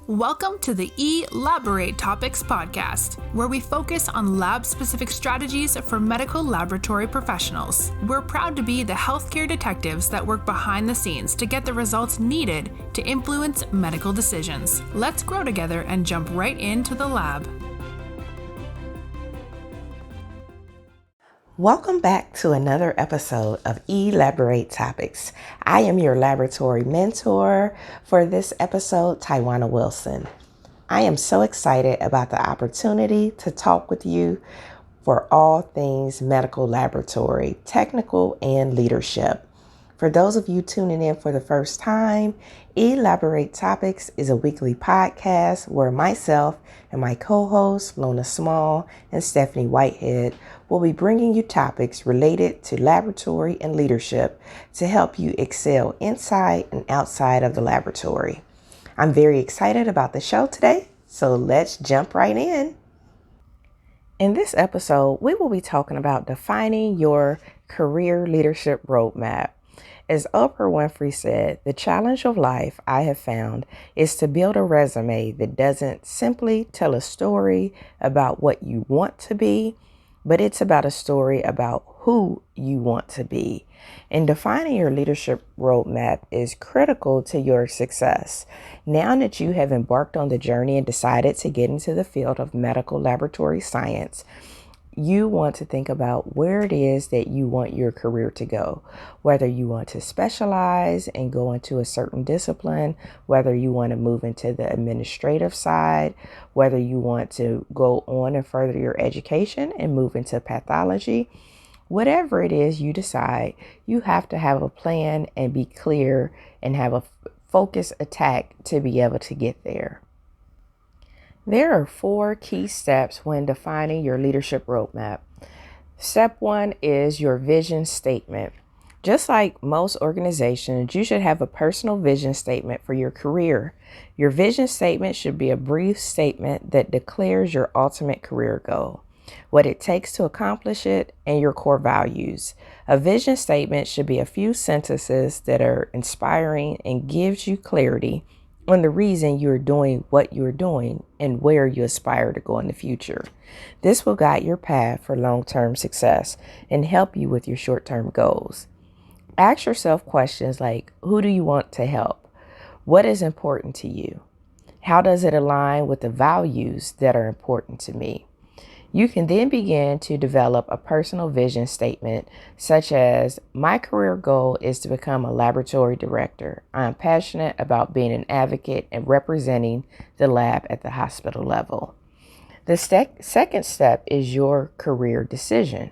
Welcome to the Elaborate Topics podcast, where we focus on lab-specific strategies for medical laboratory professionals. We're proud to be the healthcare detectives that work behind the scenes to get the results needed to influence medical decisions. Let's grow together and jump right into the lab. Welcome back to another episode of Elaborate Topics. I am your laboratory mentor for this episode, Tywauna Wilson. I am so excited about the opportunity to talk with you for all things medical laboratory, technical and leadership. For those of you tuning in for the first time, Elaborate Topics is a weekly podcast where myself and my co-hosts, Lona Small and Stephanie Whitehead, will be bringing you topics related to laboratory and leadership to help you excel inside and outside of the laboratory. I'm very excited about the show today, so let's jump right in. In this episode, we will be talking about defining your career leadership roadmap. As Oprah Winfrey said, the challenge of life I have found is to build a resume that doesn't simply tell a story about what you want to be, but it's about a story about who you want to be. And defining your leadership roadmap is critical to your success. Now that you have embarked on the journey and decided to get into the field of medical laboratory science, you want to think about where it is that you want your career to go, whether you want to specialize and go into a certain discipline, whether you want to move into the administrative side, whether you want to go on and further your education and move into pathology. Whatever it is you decide, you have to have a plan and be clear and have a focused attack to be able to get there. There are 4 key steps when defining your leadership roadmap. Step 1 is your vision statement. Just like most organizations, you should have a personal vision statement for your career. Your vision statement should be a brief statement that declares your ultimate career goal, what it takes to accomplish it, and your core values. A vision statement should be a few sentences that are inspiring and gives you clarity on the reason you're doing what you're doing and where you aspire to go in the future. This will guide your path for long-term success and help you with your short-term goals. Ask yourself questions like, who do you want to help? What is important to you? How does it align with the values that are important to me? You can then begin to develop a personal vision statement, such as, my career goal is to become a laboratory director. I am passionate about being an advocate and representing the lab at the hospital level. The second step is your career decision.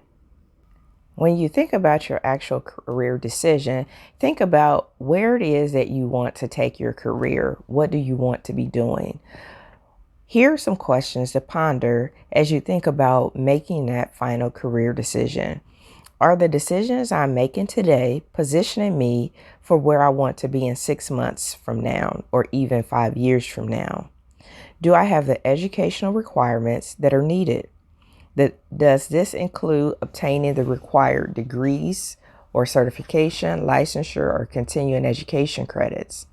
When you think about your actual career decision, think about where it is that you want to take your career. What do you want to be doing? Here are some questions to ponder as you think about making that final career decision. Are the decisions I'm making today positioning me for where I want to be in 6 months from now or even 5 years from now? Do I have the educational requirements that are needed? Does this include obtaining the required degrees or certification, licensure, or continuing education credits?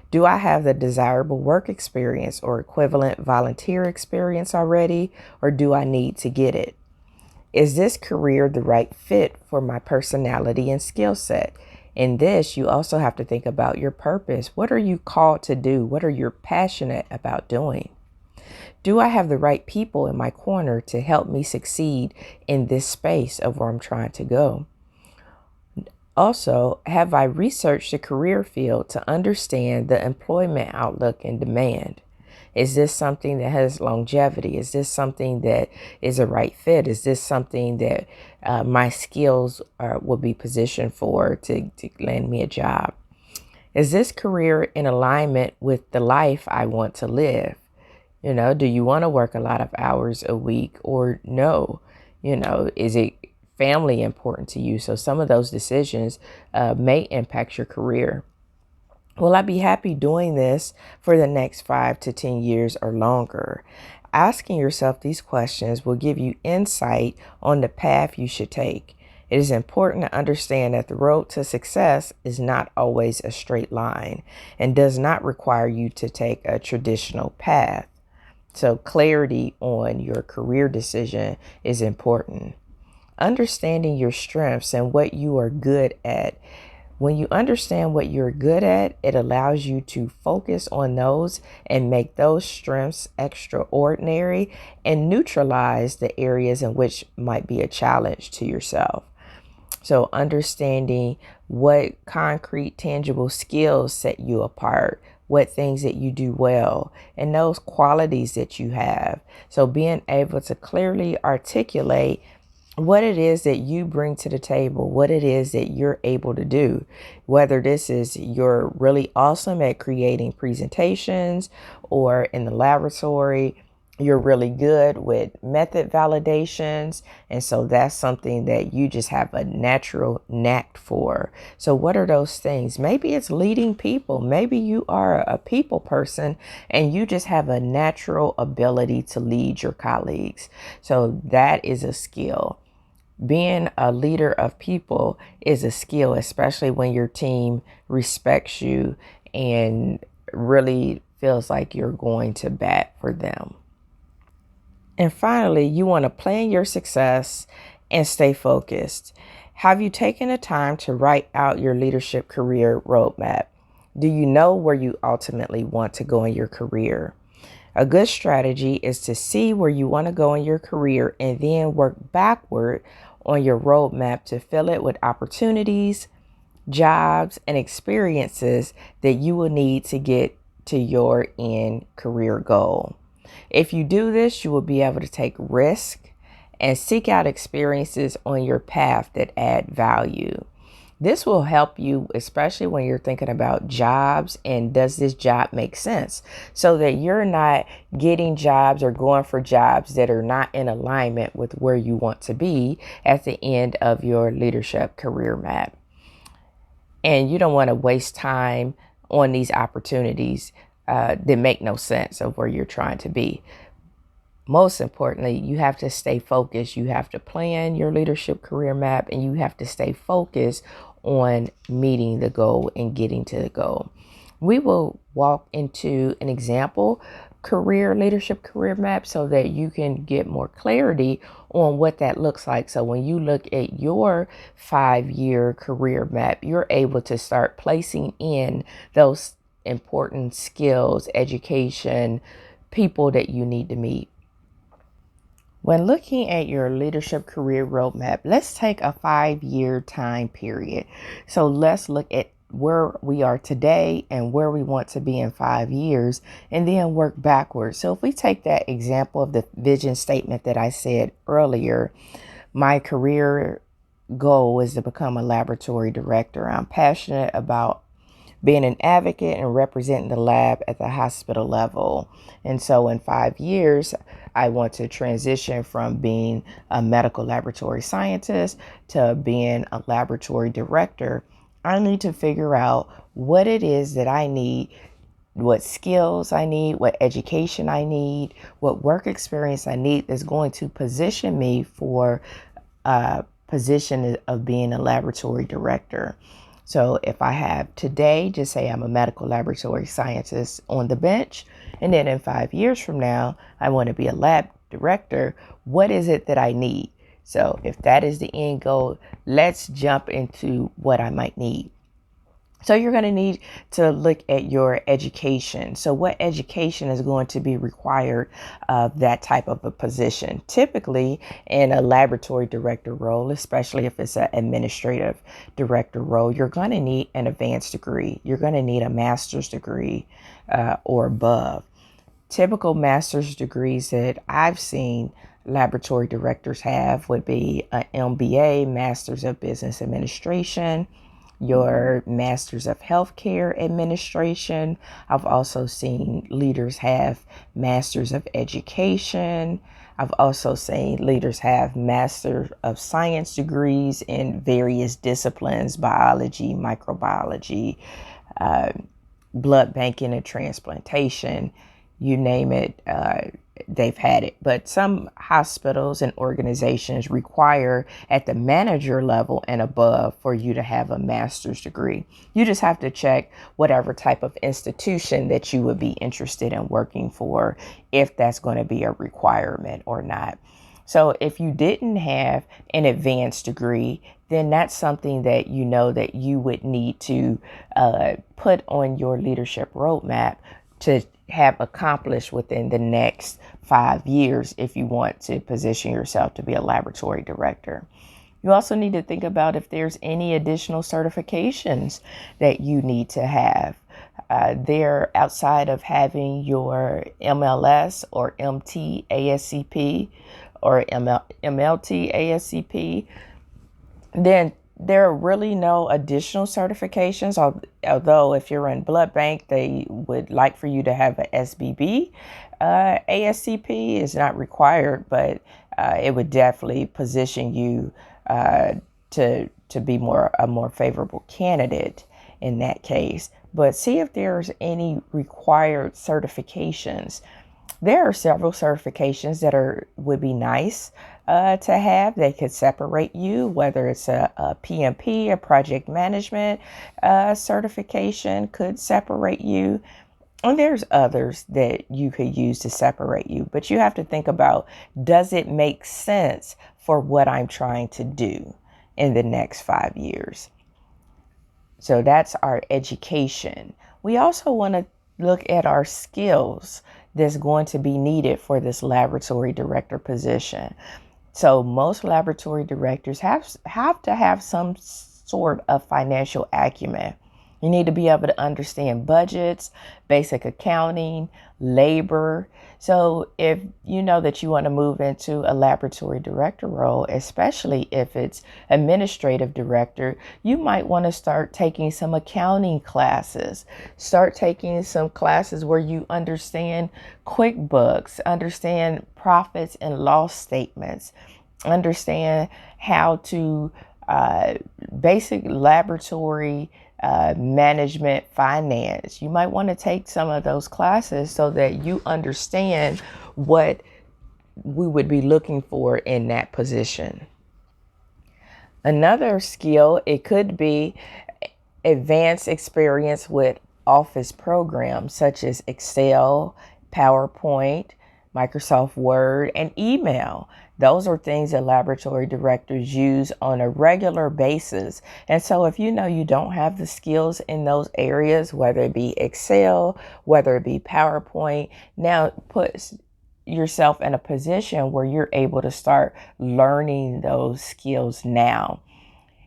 Do I have the desirable work experience or equivalent volunteer experience already, or do I need to get it? Is this career the right fit for my personality and skill set? In this, you also have to think about your purpose. What are you called to do? What are you passionate about doing? Do I have the right people in my corner to help me succeed in this space of where I'm trying to go? Also, have I researched the career field to understand the employment outlook and demand? Is this something that has longevity? Is this something that is a right fit? Is this something that my skills will be positioned for to land me a job? Is this career in alignment with the life I want to live? Do you want to work a lot of hours a week or no? Is it family important to you? So some of those decisions may impact your career. Will I be happy doing this for the next 5 to 10 years or longer? Asking yourself these questions will give you insight on the path you should take. It is important to understand that the road to success is not always a straight line and does not require you to take a traditional path. So clarity on your career decision is important. Understanding your strengths and what you are good at. When you understand what you're good at, it allows you to focus on those and make those strengths extraordinary and neutralize the areas in which might be a challenge to yourself. So understanding what concrete, tangible skills set you apart, what things that you do well, and those qualities that you have. So being able to clearly articulate what it is that you bring to the table, what it is that you're able to do, whether this is you're really awesome at creating presentations or in the laboratory, you're really good with method validations. And so that's something that you just have a natural knack for. So what are those things? Maybe it's leading people. Maybe you are a people person and you just have a natural ability to lead your colleagues. So that is a skill. Being a leader of people is a skill, especially when your team respects you and really feels like you're going to bat for them. And finally, you want to plan your success and stay focused. Have you taken the time to write out your leadership career roadmap? Do you know where you ultimately want to go in your career? A good strategy is to see where you want to go in your career and then work backward on your roadmap to fill it with opportunities, jobs, and experiences that you will need to get to your end career goal. If you do this, you will be able to take risk and seek out experiences on your path that add value. This will help you, especially when you're thinking about jobs and does this job make sense? So that you're not getting jobs or going for jobs that are not in alignment with where you want to be at the end of your leadership career map. And you don't want to waste time on these opportunities that make no sense of where you're trying to be. Most importantly, you have to stay focused. You have to plan your leadership career map and you have to stay focused on meeting the goal and getting to the goal. We will walk into an example leadership career map so that you can get more clarity on what that looks like. So when you look at your 5-year career map, you're able to start placing in those important skills, education, people that you need to meet. When looking at your leadership career roadmap, let's take a 5-year time period. So let's look at where we are today and where we want to be in 5 years and then work backwards. So if we take that example of the vision statement that I said earlier, my career goal is to become a laboratory director. I'm passionate about being an advocate and representing the lab at the hospital level. And so in 5 years, I want to transition from being a medical laboratory scientist to being a laboratory director. I need to figure out what it is that I need, what skills I need, what education I need, what work experience I need that's going to position me for a position of being a laboratory director. So if I have today, just say I'm a medical laboratory scientist on the bench, and then in 5 years from now, I want to be a lab director, what is it that I need? So if that is the end goal, let's jump into what I might need. So you're going to need to look at your education. So what education is going to be required of that type of a position? Typically in a laboratory director role, especially if it's an administrative director role, you're going to need an advanced degree. You're going to need a master's degree or above. Typical master's degrees that I've seen laboratory directors have would be an MBA, Master's of Business Administration, your Masters of Healthcare Administration. I've also seen leaders have Masters of Education. I've also seen leaders have Master of Science degrees in various disciplines, biology, microbiology, blood banking and transplantation, you name it. they've had it. But some hospitals and organizations require at the manager level and above for you to have a master's degree. You just have to check whatever type of institution that you would be interested in working for, if that's going to be a requirement or not. So if you didn't have an advanced degree, then that's something that you know that you would need to put on your leadership roadmap to have accomplished within the next 5 years if you want to position yourself to be a laboratory director. You also need to think about if there's any additional certifications that you need to have. They're outside of having your MLS or MT ASCP or MLT ASCP, then there are really no additional certifications, although if you're in blood bank, they would like for you to have an SBB. ASCP is not required, but it would definitely position you to be a more favorable candidate in that case. But see if there's any required certifications. There are several certifications that would be nice to have. They could separate you, whether it's a PMP, a project management certification could separate you. And there's others that you could use to separate you. But you have to think about, does it make sense for what I'm trying to do in the next 5 years? So that's our education. We also want to look at our skills that's going to be needed for this laboratory director position. So most laboratory directors have to have some sort of financial acumen. You need to be able to understand budgets, basic accounting, labor. So if you know that you want to move into a laboratory director role, especially if it's administrative director, you might want to start taking some accounting classes. Start taking some classes where you understand QuickBooks, understand profits and loss statements, understand how to basic laboratory management, finance. You might want to take some of those classes so that you understand what we would be looking for in that position. Another skill, it could be advanced experience with office programs such as Excel, PowerPoint, Microsoft Word, and email. Those are things that laboratory directors use on a regular basis. And so if you know you don't have the skills in those areas, whether it be Excel, whether it be PowerPoint, now put yourself in a position where you're able to start learning those skills now.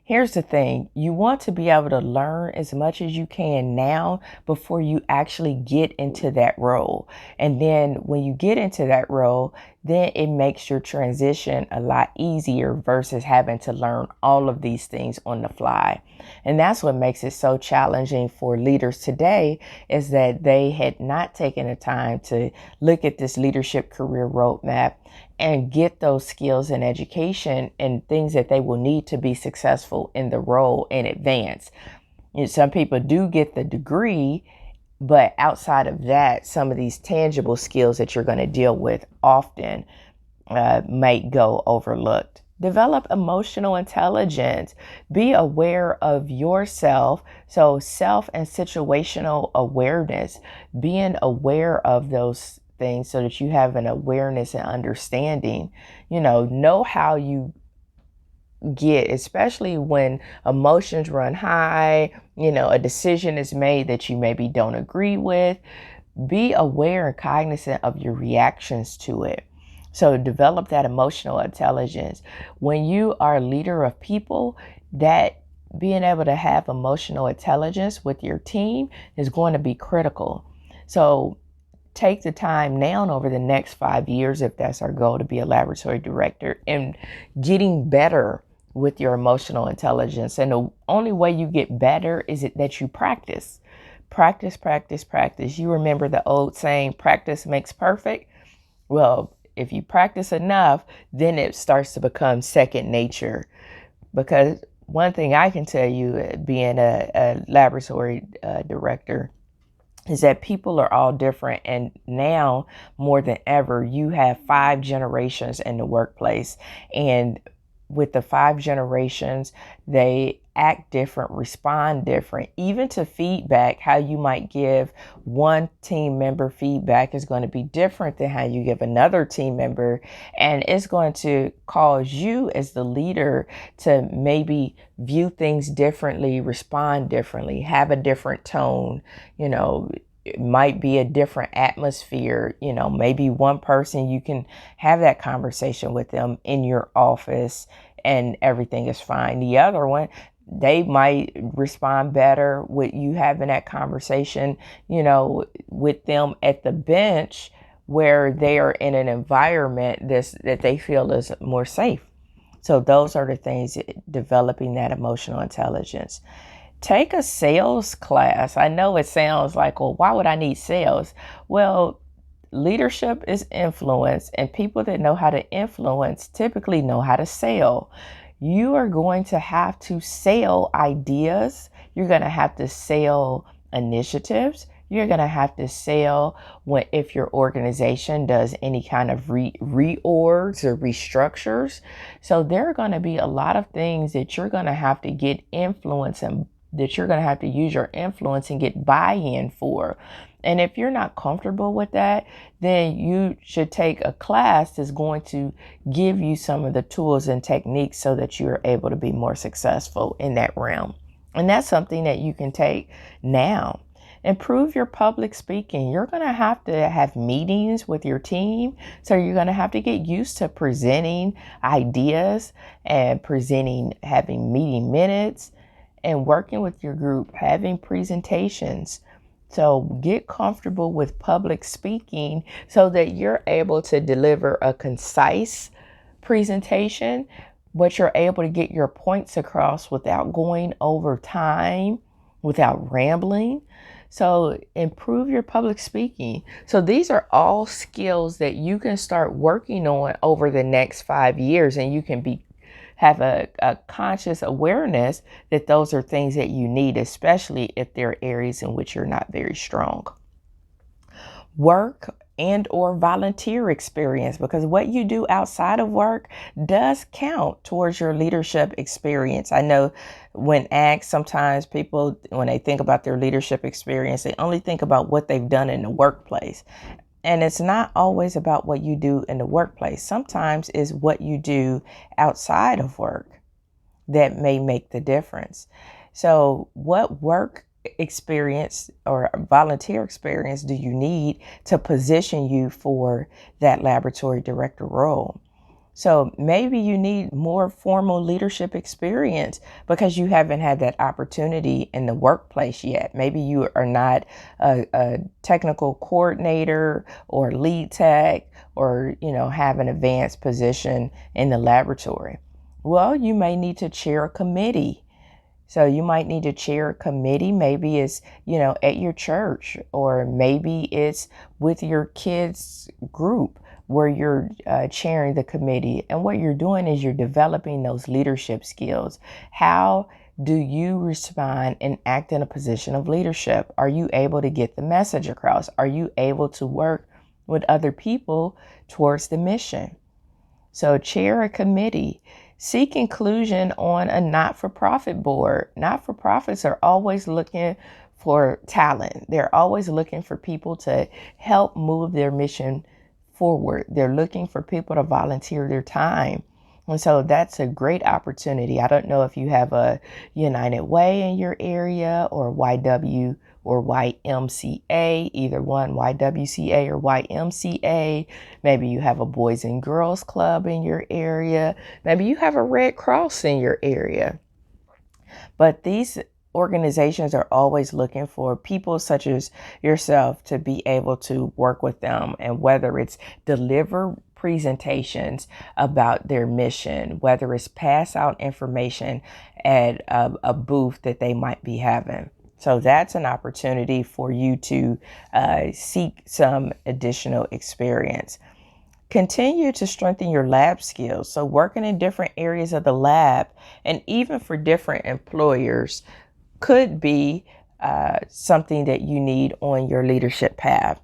Here's the thing. You want to be able to learn as much as you can now before you actually get into that role. And then when you get into that role, then it makes your transition a lot easier versus having to learn all of these things on the fly. And that's what makes it so challenging for leaders today, is that they had not taken the time to look at this leadership career roadmap and get those skills and education and things that they will need to be successful in the role in advance. Some people do get the degree, but outside of that, some of these tangible skills that you're going to deal with often might go overlooked. Develop emotional intelligence. Be aware of yourself. So self and situational awareness, being aware of those things so that you have an awareness and understanding, know how you get, especially when emotions run high, a decision is made that you maybe don't agree with. Be aware and cognizant of your reactions to it. So develop that emotional intelligence. When you are a leader of people, that being able to have emotional intelligence with your team is going to be critical. So take the time now over the next 5 years, if that's our goal, to be a laboratory director, and getting better with your emotional intelligence. And the only way you get better is that you practice. Practice, practice, practice. You remember the old saying, practice makes perfect? Well, if you practice enough, then it starts to become second nature. Because one thing I can tell you, being a laboratory director, is that people are all different. And now more than ever, you have 5 generations in the workplace. And with the 5 generations, they act different, respond different. Even to feedback, how you might give one team member feedback is going to be different than how you give another team member. And it's going to cause you as the leader to maybe view things differently, respond differently, have a different tone. It might be a different atmosphere. Maybe one person, you can have that conversation with them in your office and everything is fine. The other one, they might respond better with you having that conversation, with them at the bench where they are in an environment that they feel is more safe. So those are the things, developing that emotional intelligence. Take a sales class. I know it sounds like, well, why would I need sales? Well, leadership is influence, and people that know how to influence typically know how to sell. You are going to have to sell ideas. You're going to have to sell initiatives. You're going to have to sell if your organization does any kind of reorgs or restructures. So there are going to be a lot of things that you're going to have to get influence and that you're going to have to use your influence and get buy-in for. And if you're not comfortable with that, then you should take a class that's going to give you some of the tools and techniques so that you're able to be more successful in that realm. And that's something that you can take now. Improve your public speaking. You're going to have meetings with your team. So you're going to have to get used to presenting ideas and having meeting minutes and working with your group, having presentations. So get comfortable with public speaking so that you're able to deliver a concise presentation, but you're able to get your points across without going over time, without rambling. So improve your public speaking. So these are all skills that you can start working on over the next 5 years, and you can have a conscious awareness that those are things that you need, especially if there are areas in which you're not very strong. Work and or volunteer experience, because what you do outside of work does count towards your leadership experience. I know when asked, sometimes people, when they think about their leadership experience, they only think about what they've done in the workplace. And it's not always about what you do in the workplace. Sometimes it's what you do outside of work that may make the difference. So what work experience or volunteer experience do you need to position you for that laboratory director role? So maybe you need more formal leadership experience because you haven't had that opportunity in the workplace yet. Maybe you are not a technical coordinator or lead tech or, have an advanced position in the laboratory. Well, you may need to chair a committee. So you might need to chair a committee. Maybe it's, at your church, or maybe it's with your kids' group where you're chairing the committee. And what you're doing is you're developing those leadership skills. How do you respond and act in a position of leadership? Are you able to get the message across? Are you able to work with other people towards the mission? So chair a committee. Seek inclusion on a not-for-profit board. Not-for-profits are always looking for talent. They're always looking for people to help move their mission forward. They're looking for people to volunteer their time. And so that's a great opportunity. I don't know if you have a United Way in your area or YW or YMCA, either one, YWCA or YMCA. Maybe you have a Boys and Girls Club in your area. Maybe you have a Red Cross in your area. But these organizations are always looking for people such as yourself to be able to work with them, and whether it's deliver presentations about their mission, whether it's pass out information at a booth that they might be having. So that's an opportunity for you to seek some additional experience. Continue to strengthen your lab skills. So working in different areas of the lab, and even for different employers, could be something that you need on your leadership path.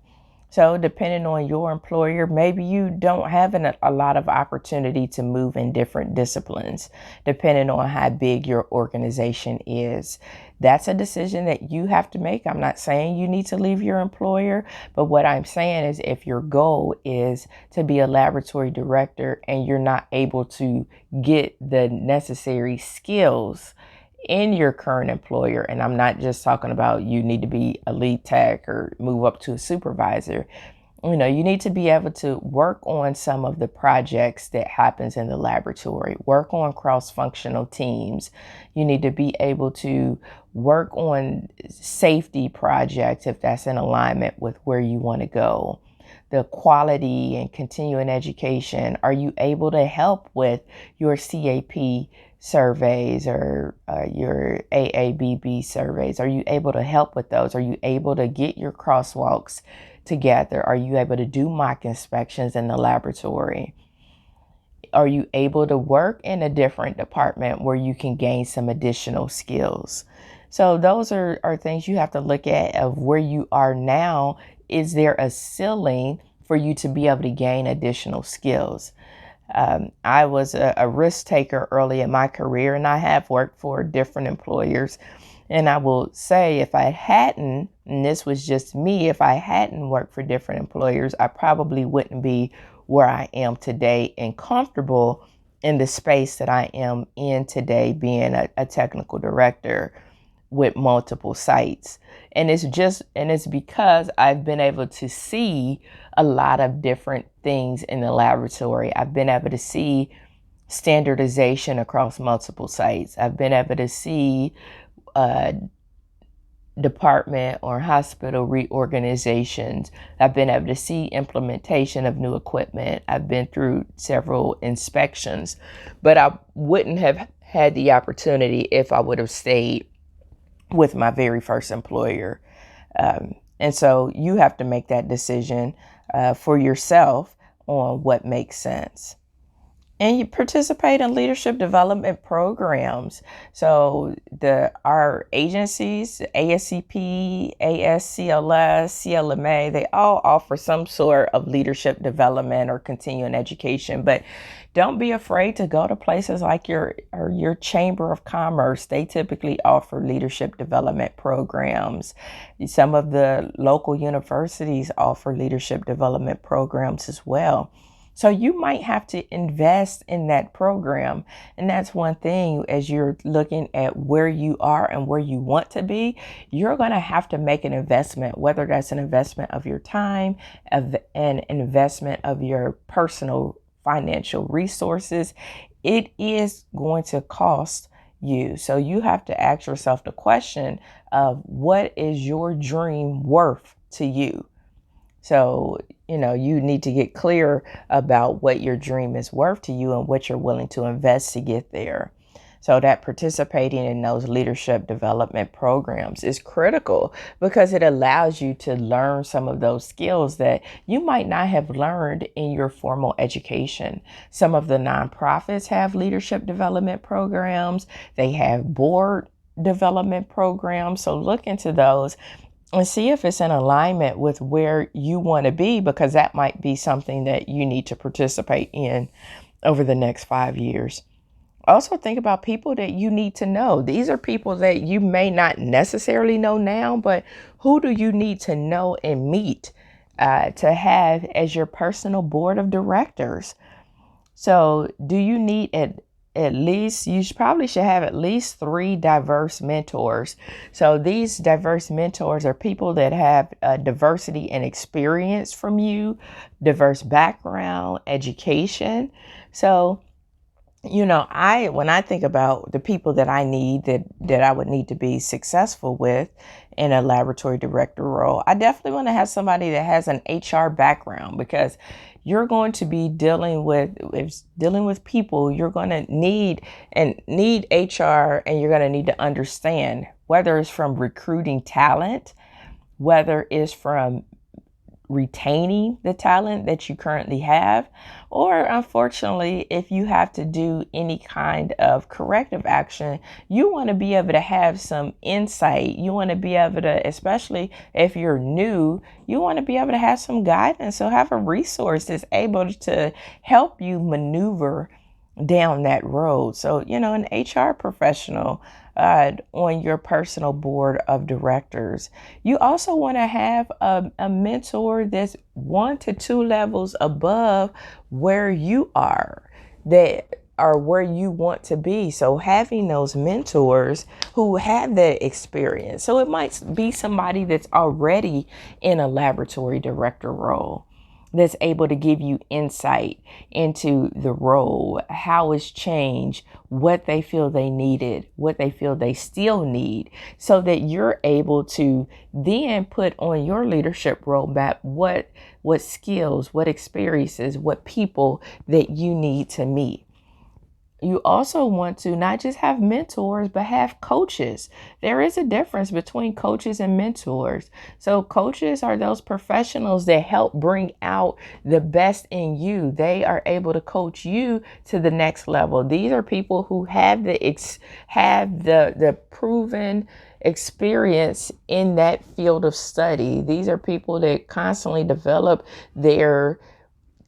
So depending on your employer, maybe you don't have a lot of opportunity to move in different disciplines, depending on how big your organization is. That's a decision that you have to make. I'm not saying you need to leave your employer, but what I'm saying is if your goal is to be a laboratory director and you're not able to get the necessary skills in your current employer, and I'm not just talking about you need to be a lead tech or move up to a supervisor. You need to be able to work on some of the projects that happens in the laboratory, work on cross-functional teams. You need to be able to work on safety projects if that's in alignment with where you want to go. The quality and continuing education. Are you able to help with your CAP surveys or your AABB surveys? Are you able to help with those? Are you able to get your crosswalks together? Are you able to do mock inspections in the laboratory? Are you able to work in a different department where you can gain some additional skills? So those are things you have to look at of where you are now. Is there a ceiling for you to be able to gain additional skills? I was a risk taker early in my career, and I have worked for different employers. And I will say, if I hadn't, and this was just me, if I hadn't worked for different employers, I probably wouldn't be where I am today and comfortable in the space that I am in today, being a technical director with multiple sites. And it's because I've been able to see a lot of different things in the laboratory. I've been able to see standardization across multiple sites. I've been able to see department or hospital reorganizations. I've been able to see implementation of new equipment. I've been through several inspections, but I wouldn't have had the opportunity if I would have stayed with my very first employer. And so you have to make that decision for yourself on what makes sense. And you participate in leadership development programs. So our agencies, ASCP, ASCLS, CLMA, they all offer some sort of leadership development or continuing education. But don't be afraid to go to places like your Chamber of Commerce. They typically offer leadership development programs. Some of the local universities offer leadership development programs as well. So you might have to invest in that program. And that's one thing, as you're looking at where you are and where you want to be, you're going to have to make an investment, whether that's an investment of your time, of an investment of your personal financial resources. It is going to cost you. So you have to ask yourself the question of what is your dream worth to you? So, you need to get clear about what your dream is worth to you and what you're willing to invest to get there. So that participating in those leadership development programs is critical because it allows you to learn some of those skills that you might not have learned in your formal education. Some of the nonprofits have leadership development programs. They have board development programs. So look into those and see if it's in alignment with where you want to be, because that might be something that you need to participate in over the next 5 years. Also think about people that you need to know. These are people that you may not necessarily know now, but who do you need to know and meet to have as your personal board of directors? So do you need at least, probably should have at least 3 diverse mentors. So these diverse mentors are people that have diversity and experience from you, diverse background, education. So, when I think about the people that I need, that I would need to be successful with in a laboratory director role, I definitely want to have somebody that has an HR background, because you're going to be dealing with people. You're going to need HR, and you're going to need to understand whether it's from recruiting talent, whether it's from retaining the talent that you currently have, or unfortunately, if you have to do any kind of corrective action, you want to be able to have some insight. You want to be able to, especially if you're new, you want to be able to have some guidance. So have a resource that's able to help you maneuver down that road. So, an HR professional on your personal board of directors. You also want to have a mentor that's 1 to 2 levels above where you are, that are where you want to be. So having those mentors who have that experience. So it might be somebody that's already in a laboratory director role, that's able to give you insight into the role, how it's changed, what they feel they needed, what they feel they still need, so that you're able to then put on your leadership roadmap what skills, what experiences, what people that you need to meet. You also want to not just have mentors, but have coaches. There is a difference between coaches and mentors. So coaches are those professionals that help bring out the best in you. They are able to coach you to the next level. These are people who have the proven experience in that field of study. These are people that constantly develop their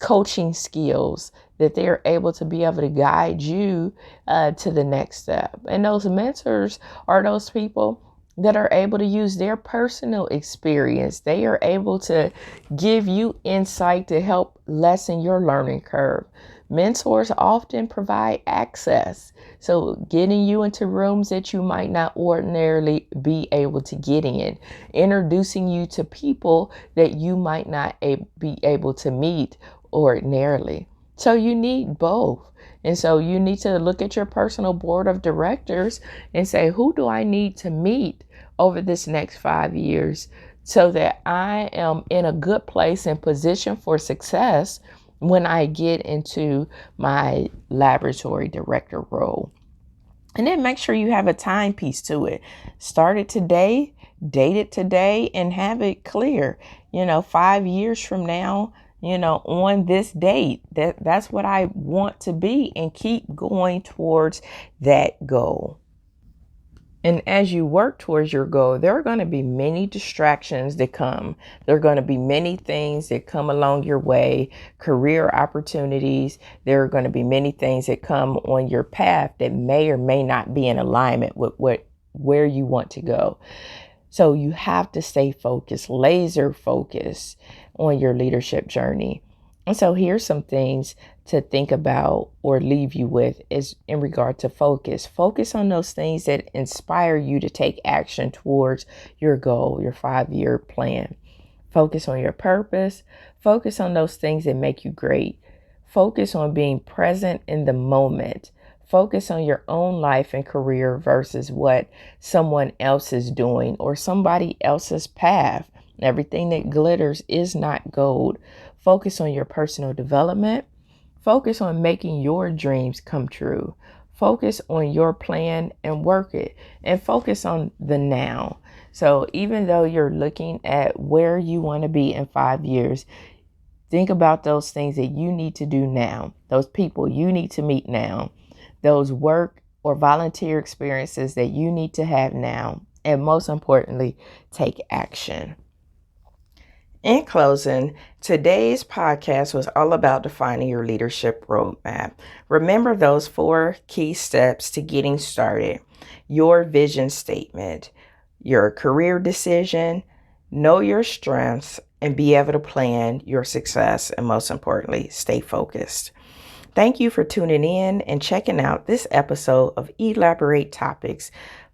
coaching skills, that they're able to be able to guide you to the next step. And those mentors are those people that are able to use their personal experience. They are able to give you insight to help lessen your learning curve. Mentors often provide access, so getting you into rooms that you might not ordinarily be able to get in, introducing you to people that you might not be able to meet ordinarily. So you need both. And so you need to look at your personal board of directors and say, who do I need to meet over this next 5 years so that I am in a good place and position for success when I get into my laboratory director role. And then make sure you have a timepiece to it. Start it today, date it today, and have it clear. 5 years from now, on this date, that's what I want to be, and keep going towards that goal. And as you work towards your goal, there are going to be many distractions that come. There are going to be many things that come along your way, career opportunities. There are going to be many things that come on your path that may or may not be in alignment with where you want to go. So you have to stay focused, laser focused on your leadership journey. And so here's some things to think about or leave you with is in regard to focus. Focus on those things that inspire you to take action towards your goal, your 5-year plan. Focus on your purpose. Focus on those things that make you great. Focus on being present in the moment. Focus on your own life and career versus what someone else is doing or somebody else's path. Everything that glitters is not gold. Focus on your personal development. Focus on making your dreams come true. Focus on your plan and work it. And focus on the now. So even though you're looking at where you want to be in 5 years, think about those things that you need to do now. Those people you need to meet now. Those work or volunteer experiences that you need to have now. And most importantly, take action. In closing, today's podcast was all about defining your leadership roadmap. Remember those 4 key steps to getting started: your vision statement, your career decision, know your strengths, and be able to plan your success. And most importantly, stay focused. Thank you for tuning in and checking out this episode of Elaborate Topics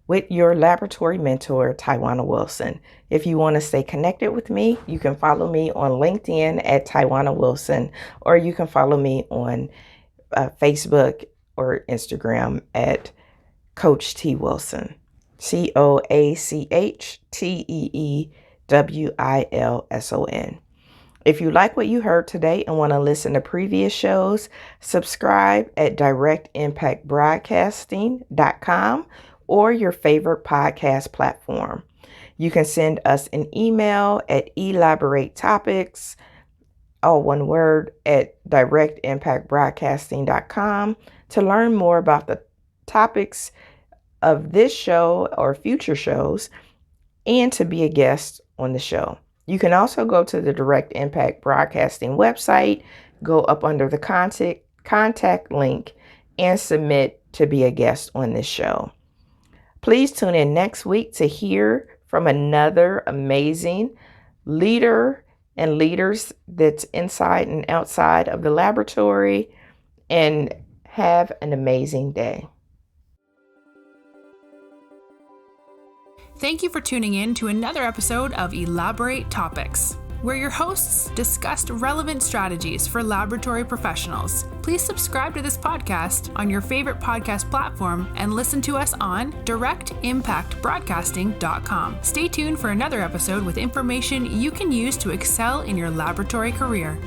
with your laboratory mentor, Tywauna Wilson. If you want to stay connected with me, you can follow me on LinkedIn at Tywauna Wilson, or you can follow me on Facebook or Instagram at Coach T Wilson, CoachTeewilson. If you like what you heard today and want to listen to previous shows, subscribe at directimpactbroadcasting.com or your favorite podcast platform. You can send us an email at elaboratetopics, all one word, at directimpactbroadcasting.com to learn more about the topics of this show or future shows and to be a guest on the show. You can also go to the Direct Impact Broadcasting website, go up under the contact link, and submit to be a guest on this show. Please tune in next week to hear from another amazing leader and leaders that's inside and outside of the laboratory, and have an amazing day. Thank you for tuning in to another episode of Elaborate Topics, where your hosts discussed relevant strategies for laboratory professionals. Please subscribe to this podcast on your favorite podcast platform and listen to us on directimpactbroadcasting.com. Stay tuned for another episode with information you can use to excel in your laboratory career.